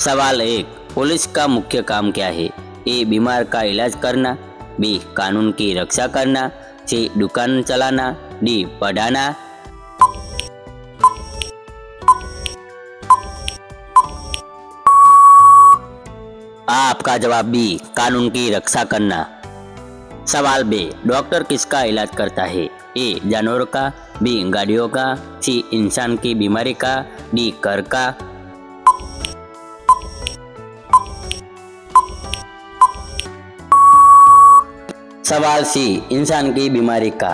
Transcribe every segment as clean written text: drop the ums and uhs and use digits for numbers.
सवाल 1। पुलिस का मुख्य काम क्या है? ए बीमार का इलाज करना, बी कानून की रक्षा करना, सी दुकान चलाना, डी पढ़ाना। आपका जवाब बी कानून की रक्षा करना। सवाल बे, डॉक्टर किसका इलाज करता है? ए जानवरों का, बी गाड़ियों का, सी इंसान की बीमारी का, डी कर का। सवाल सी इंसान की बीमारी का।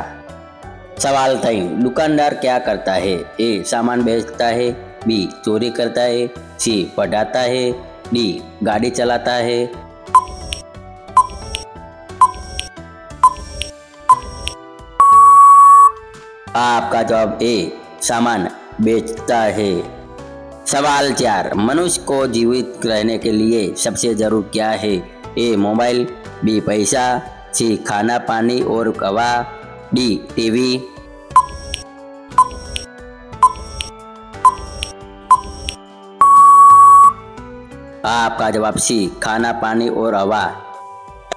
सवाल 3। दुकानदार क्या करता है? ए सामान बेचता है, बी चोरी करता है, सी पढ़ाता है, डी गाड़ी चलाता है। आपका जवाब ए सामान बेचता है। सवाल 4। मनुष्य को जीवित रहने के लिए सबसे जरूरी क्या है? ए मोबाइल, बी पैसा, सी खाना पानी और हवा, डी टीवी। आपका जवाब सी खाना पानी और हवा।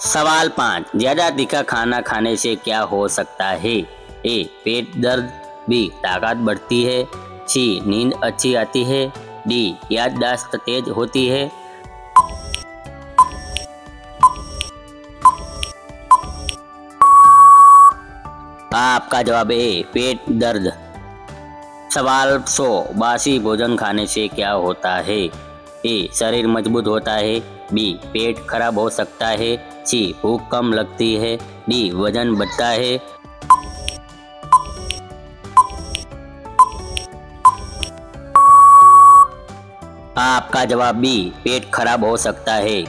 सवाल 5। ज्यादा तीखा खाना खाने से क्या हो सकता है? ए पेट दर्द, बी ताकत बढ़ती है, सी नींद अच्छी आती है, डी याददाश्त तेज होती है। आपका जवाब ए पेट दर्द। सवाल 100। बासी भोजन खाने से क्या होता है? ए शरीर मजबूत होता है, बी पेट खराब हो सकता है, सी भूख कम लगती है, डी वजन बढ़ता है। आपका जवाब बी पेट खराब हो सकता है।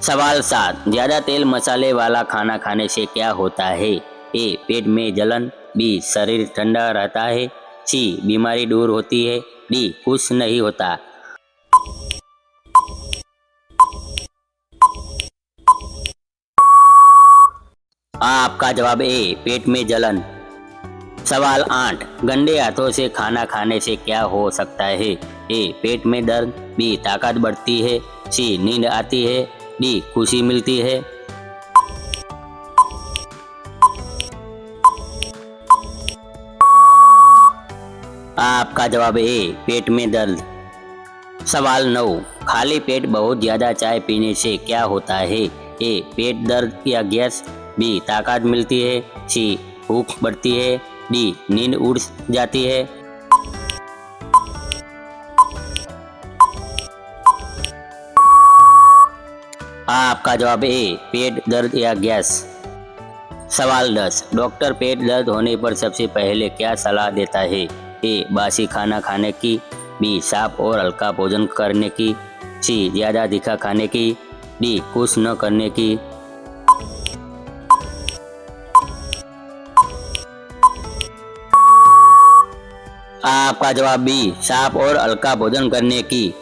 सवाल 7। ज्यादा तेल मसाले वाला खाना खाने से क्या होता है? ए पेट में जलन, बी शरीर ठंडा रहता है, सी बीमारी दूर होती है, डी कुछ नहीं होता। आपका जवाब ए पेट में जलन। सवाल 8। गंदे हाथों से खाना खाने से क्या हो सकता है? ए पेट में दर्द, बी ताकत बढ़ती है, सी नींद आती है, डी खुशी मिलती है। आपका जवाब ए पेट में दर्द। सवाल 9। खाली पेट बहुत ज्यादा चाय पीने से क्या होता है? ए पेट दर्द या गैस, बी ताकत मिलती है, सी भूख बढ़ती है, डी नींद उड़ जाती है। आपका जवाब ए पेट दर्द या गैस। सवाल 10। डॉक्टर पेट दर्द होने पर सबसे पहले क्या सलाह देता है? ए बासी खाना खाने की, बी साफ और हल्का भोजन करने की, सी ज्यादा तीखा खाने की, डी कुछ न करने की। आपका जवाब बी साफ और हल्का भोजन करने की।